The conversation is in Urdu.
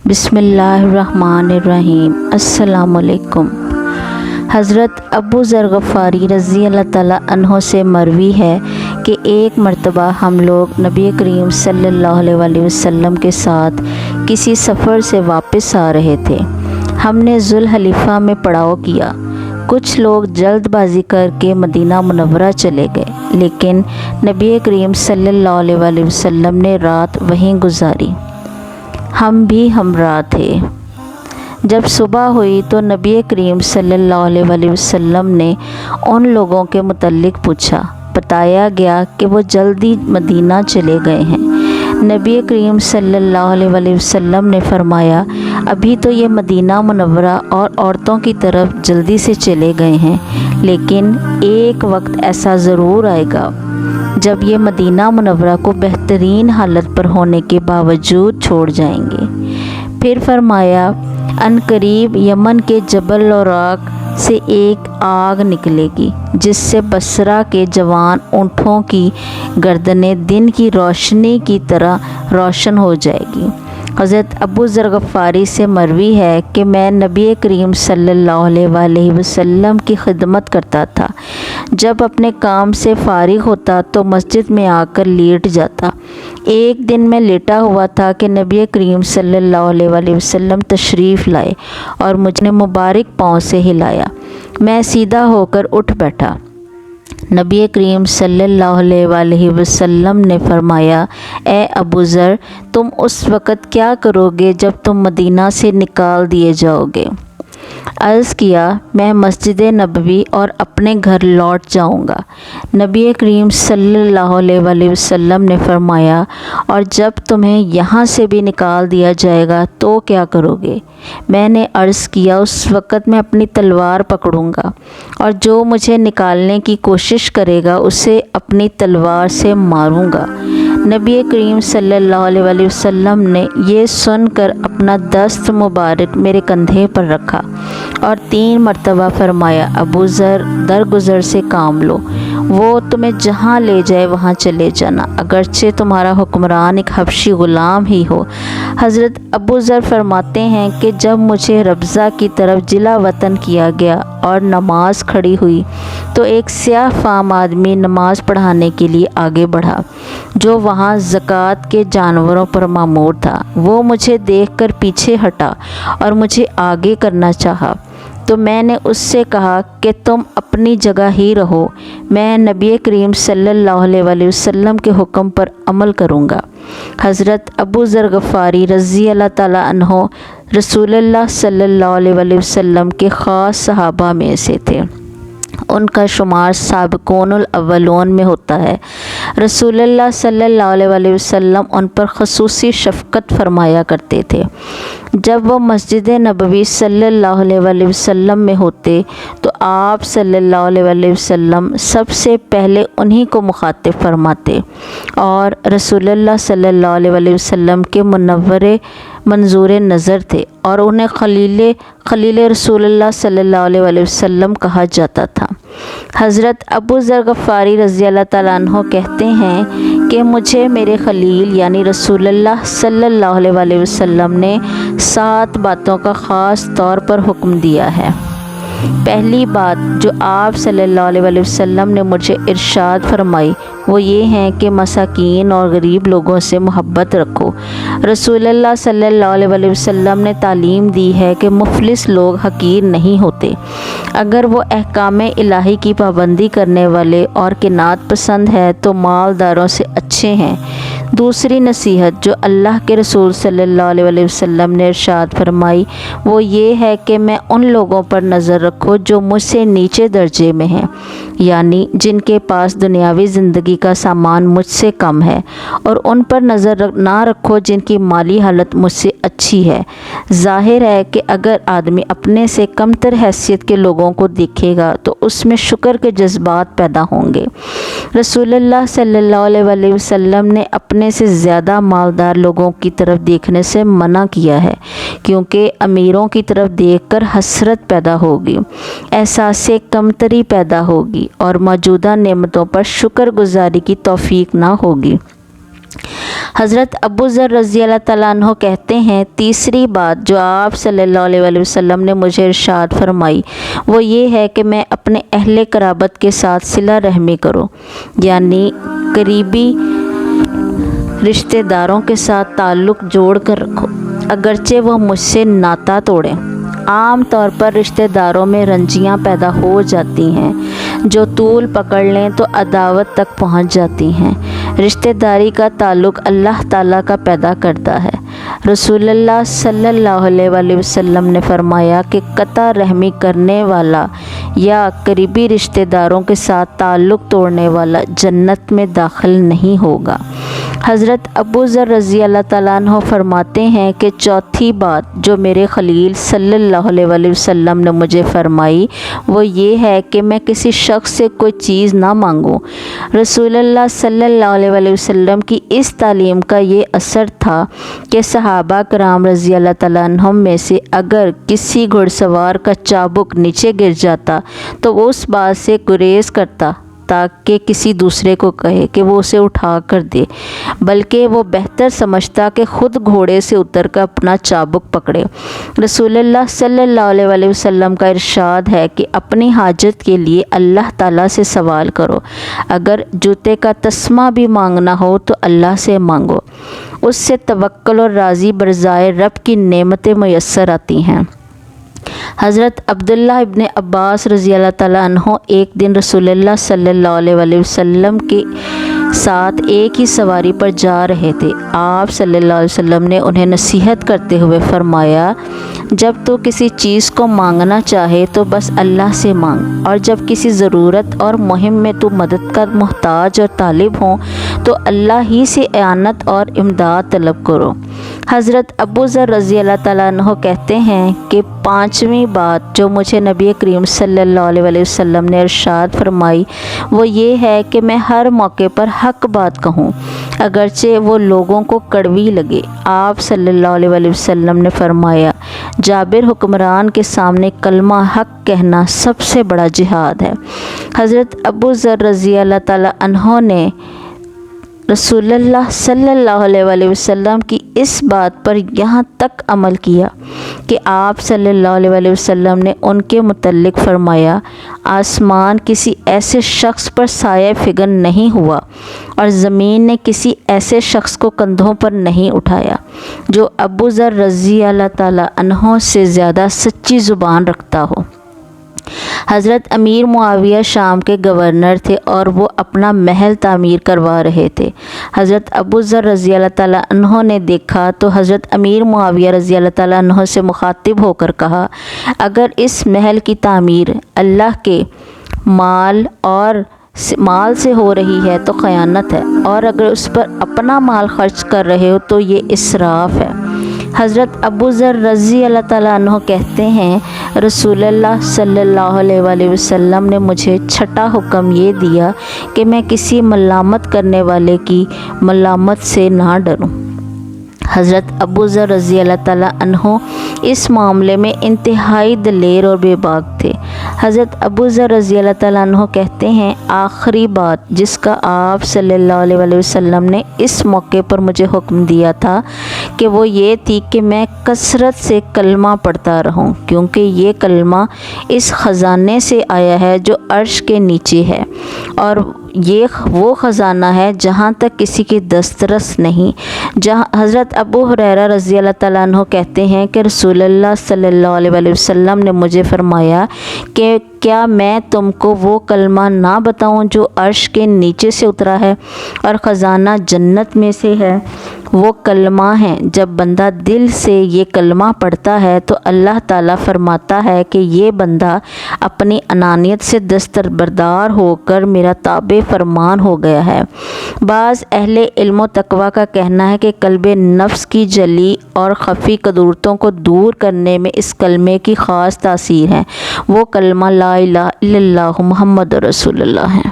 بسم اللہ الرحمن الرحیم۔ السلام علیکم۔ حضرت ابو ذر غفاری رضی اللہ تعالیٰ عنہ سے مروی ہے کہ ایک مرتبہ ہم لوگ نبی کریم صلی اللہ علیہ وسلم کے ساتھ کسی سفر سے واپس آ رہے تھے۔ ہم نے ذوالحلیفہ میں پڑاؤ کیا۔ کچھ لوگ جلد بازی کر کے مدینہ منورہ چلے گئے، لیکن نبی کریم صلی اللہ علیہ وسلم نے رات وہیں گزاری۔ ہم بھی ہمراہ تھے۔ جب صبح ہوئی تو نبی کریم صلی اللہ علیہ وسلم نے ان لوگوں کے متعلق پوچھا۔ بتایا گیا کہ وہ جلدی مدینہ چلے گئے ہیں۔ نبی کریم صلی اللہ علیہ وسلم نے فرمایا، ابھی تو یہ مدینہ منورہ اور عورتوں کی طرف جلدی سے چلے گئے ہیں، لیکن ایک وقت ایسا ضرور آئے گا جب یہ مدینہ منورہ کو بہترین حالت پر ہونے کے باوجود چھوڑ جائیں گے۔ پھر فرمایا، عنقریب یمن کے جبل اوراق سے ایک آگ نکلے گی جس سے بصرہ کے جوان اونٹوں کی گردنیں دن کی روشنی کی طرح روشن ہو جائے گی۔ حضرت ابو ذر غفاری سے مروی ہے کہ میں نبی کریم صلی اللہ علیہ وسلم کی خدمت کرتا تھا۔ جب اپنے کام سے فارغ ہوتا تو مسجد میں آ کر لیٹ جاتا۔ ایک دن میں لیٹا ہوا تھا کہ نبی کریم صلی اللہ علیہ وسلم تشریف لائے اور مجھے مبارک پاؤں سے ہلایا۔ میں سیدھا ہو کر اٹھ بیٹھا۔ نبی کریم صلی اللہ علیہ وسلم نے فرمایا، اے ابو ذر، تم اس وقت کیا کرو گے جب تم مدینہ سے نکال دیے جاؤ گے؟ عرض کیا، میں مسجد نبوی اور اپنے گھر لوٹ جاؤں گا۔ نبی کریم صلی اللہ علیہ وسلم نے فرمایا، اور جب تمہیں یہاں سے بھی نکال دیا جائے گا تو کیا کرو گے؟ میں نے عرض کیا، اس وقت میں اپنی تلوار پکڑوں گا اور جو مجھے نکالنے کی کوشش کرے گا اسے اپنی تلوار سے ماروں گا۔ نبی کریم صلی اللہ علیہ وسلم نے یہ سن کر اپنا دست مبارک میرے کندھے پر رکھا اور 3 مرتبہ فرمایا، ابو ذر، درگزر سے کام لو، وہ تمہیں جہاں لے جائے وہاں چلے جانا، اگرچہ تمہارا حکمران ایک حبشی غلام ہی ہو۔ حضرت ابو ذر فرماتے ہیں کہ جب مجھے ربضہ کی طرف جلا وطن کیا گیا اور نماز کھڑی ہوئی تو ایک سیاہ فام آدمی نماز پڑھانے کے لیے آگے بڑھا، جو وہاں زکوٰۃ کے جانوروں پر مامور تھا۔ وہ مجھے دیکھ کر پیچھے ہٹا اور مجھے آگے کرنا چاہا، تو میں نے اس سے کہا کہ تم اپنی جگہ ہی رہو، میں نبی کریم صلی اللہ علیہ وسلم کے حکم پر عمل کروں گا۔ حضرت ابو ذر غفاری رضی اللہ تعالیٰ عنہ رسول اللہ صلی اللہ علیہ وسلم کے خاص صحابہ میں سے تھے۔ ان کا شمار سابقون الاولون میں ہوتا ہے۔ رسول اللہ صلی اللہ علیہ وسلم ان پر خصوصی شفقت فرمایا کرتے تھے۔ جب وہ مسجد نبوی صلی اللہ علیہ وسلم میں ہوتے تو آپ صلی اللہ علیہ وسلم سب سے پہلے انہی کو مخاطب فرماتے اور رسول اللہ صلی اللہ علیہ وسلم کے منظور نظر تھے اور انہیں خلیل رسول اللہ صلی اللہ علیہ وسلم کہا جاتا تھا۔ حضرت ابو ذر غفاری رضی اللہ تعالیٰ عنہ کہتے ہیں کہ مجھے میرے خلیل یعنی رسول اللہ صلی اللہ علیہ وسلم نے 7 باتوں کا خاص طور پر حکم دیا ہے۔ پہلی بات جو آپ صلی اللہ علیہ وسلم نے مجھے ارشاد فرمائی وہ یہ ہیں کہ مساکین اور غریب لوگوں سے محبت رکھو۔ رسول اللہ صلی اللہ علیہ وسلم نے تعلیم دی ہے کہ مفلس لوگ حقیر نہیں ہوتے، اگر وہ احکام الہی کی پابندی کرنے والے اور قناعت پسند ہے تو مالداروں سے اچھے ہیں۔ دوسری نصیحت جو اللہ کے رسول صلی اللہ علیہ وسلم نے ارشاد فرمائی وہ یہ ہے کہ میں ان لوگوں پر نظر رکھو جو مجھ سے نیچے درجے میں ہیں، یعنی جن کے پاس دنیاوی زندگی کا سامان مجھ سے کم ہے، اور ان پر نظر نہ رکھو جن کی مالی حالت مجھ سے اچھی ہے۔ ظاہر ہے کہ اگر آدمی اپنے سے کم تر حیثیت کے لوگوں کو دیکھے گا تو اس میں شکر کے جذبات پیدا ہوں گے۔ رسول اللہ صلی اللہ علیہ وسلم نے اپنے سے زیادہ مالدار لوگوں کی طرف دیکھنے سے منع کیا ہے، کیونکہ امیروں کی طرف دیکھ کر حسرت پیدا ہوگی، احساس کمتری پیدا ہوگی اور موجودہ نعمتوں پر شکر گزاری کی توفیق نہ ہوگی۔ حضرت ابو ذر رضی اللہ تعالیٰ عنہ کہتے ہیں تیسری بات جو آپ صلی اللہ علیہ وسلم نے مجھے ارشاد فرمائی وہ یہ ہے کہ میں اپنے اہل قرابت کے ساتھ صلہ رحمی کروں، یعنی قریبی رشتہ داروں کے ساتھ تعلق جوڑ کر رکھو اگرچہ وہ مجھ سے ناتا توڑیں۔ عام طور پر رشتہ داروں میں رنجیاں پیدا ہو جاتی ہیں جو طول پکڑ لیں تو عداوت تک پہنچ جاتی ہیں۔ رشتہ داری کا تعلق اللہ تعالیٰ کا پیدا کرتا ہے۔ رسول اللہ صلی اللہ علیہ وسلم نے فرمایا کہ قطع رحمی کرنے والا یا قریبی رشتہ داروں کے ساتھ تعلق توڑنے والا جنت میں داخل نہیں ہوگا۔ حضرت ابو ذر رضی اللہ تعالیٰ عنہ فرماتے ہیں کہ چوتھی بات جو میرے خلیل صلی اللہ علیہ وسلم نے مجھے فرمائی وہ یہ ہے کہ میں کسی شخص سے کوئی چیز نہ مانگوں۔ رسول اللہ صلی اللہ علیہ وسلم کی اس تعلیم کا یہ اثر تھا کہ صحابہ کرام رضی اللہ تعالیٰ عنہم میں سے اگر کسی گھڑ سوار کا چابک نیچے گر جاتا تو وہ اس بات سے گریز کرتا تاکہ کسی دوسرے کو کہے کہ وہ اسے اٹھا کر دے، بلکہ وہ بہتر سمجھتا کہ خود گھوڑے سے اتر کر اپنا چابک پکڑے۔ رسول اللہ صلی اللہ علیہ وسلم کا ارشاد ہے کہ اپنی حاجت کے لیے اللہ تعالیٰ سے سوال کرو، اگر جوتے کا تسمہ بھی مانگنا ہو تو اللہ سے مانگو، اس سے توکل اور راضی برضائے رب کی نعمتیں میسر آتی ہیں۔ حضرت عبداللہ ابن عباس رضی اللہ تعالیٰ عنہ ایک دن رسول اللہ صلی اللہ علیہ وسلم کے ساتھ ایک ہی سواری پر جا رہے تھے۔ آپ صلی اللہ علیہ وسلم نے انہیں نصیحت کرتے ہوئے فرمایا، جب تو کسی چیز کو مانگنا چاہے تو بس اللہ سے مانگ، اور جب کسی ضرورت اور مہم میں تو مدد کا محتاج اور طالب ہوں تو اللہ ہی سے اعانت اور امداد طلب کرو۔ حضرت ابو ذر رضی اللہ تعالیٰ عنہ کہتے ہیں کہ پانچویں بات جو مجھے نبی کریم صلی اللہ علیہ وسلم نے ارشاد فرمائی وہ یہ ہے کہ میں ہر موقع پر حق بات کہوں اگرچہ وہ لوگوں کو کڑوی لگے۔ آپ صلی اللہ علیہ وسلم نے فرمایا، جابر حکمران کے سامنے کلمہ حق کہنا سب سے بڑا جہاد ہے۔ حضرت ابو ذر رضی اللہ تعالیٰ عنہ نے رسول اللہ صلی اللہ علیہ وسلم کی اس بات پر یہاں تک عمل کیا کہ آپ صلی اللہ علیہ وسلم نے ان کے متعلق فرمایا، آسمان کسی ایسے شخص پر سایہ فگن نہیں ہوا اور زمین نے کسی ایسے شخص کو کندھوں پر نہیں اٹھایا جو ابو ذر رضی اللہ تعالیٰ عنہ سے زیادہ سچی زبان رکھتا ہو۔ حضرت امیر معاویہ شام کے گورنر تھے اور وہ اپنا محل تعمیر کروا رہے تھے۔ حضرت ابو ذر رضی اللہ تعالیٰ عنہ نے دیکھا تو حضرت امیر معاویہ رضی اللہ تعالیٰ عنہ سے مخاطب ہو کر کہا، اگر اس محل کی تعمیر اللہ کے مال سے ہو رہی ہے تو خیانت ہے، اور اگر اس پر اپنا مال خرچ کر رہے ہو تو یہ اسراف ہے۔ حضرت ابو ذر رضی اللہ تعالیٰ عنہ کہتے ہیں، رسول اللہ صلی اللہ علیہ وسلم نے مجھے چھٹا حکم یہ دیا کہ میں کسی ملامت کرنے والے کی ملامت سے نہ ڈروں۔ حضرت ابو ذر رضی اللہ تعالیٰ عنہ اس معاملے میں انتہائی دلیر اور بے باک تھے۔ حضرت ابو ذر رضی اللہ تعالیٰ عنہ کہتے ہیں، آخری بات جس کا آپ صلی اللہ علیہ وسلم نے اس موقع پر مجھے حکم دیا تھا کہ وہ یہ تھی کہ میں کثرت سے کلمہ پڑھتا رہوں، کیونکہ یہ کلمہ اس خزانے سے آیا ہے جو عرش کے نیچے ہے، اور یہ وہ خزانہ ہے جہاں تک کسی کی دسترس نہیں۔ حضرت ابو ہریرہ رضی اللہ تعالیٰ عنہ کہتے ہیں کہ رسول اللہ صلی اللہ علیہ وسلم نے مجھے فرمایا کہ کیا میں تم کو وہ کلمہ نہ بتاؤں جو عرش کے نیچے سے اترا ہے اور خزانہ جنت میں سے ہے؟ وہ کلمہ ہے، جب بندہ دل سے یہ کلمہ پڑھتا ہے تو اللہ تعالیٰ فرماتا ہے کہ یہ بندہ اپنی انانیت سے دستبردار ہو کر میرا تابع فرمان ہو گیا ہے۔ بعض اہل علم و تقویٰ کا کہنا ہے کہ قلب نفس کی جلی اور خفی قدورتوں کو دور کرنے میں اس کلمے کی خاص تاثیر ہے۔ وہ کلمہ لا الہ الا اللہ محمد رسول اللہ ہے۔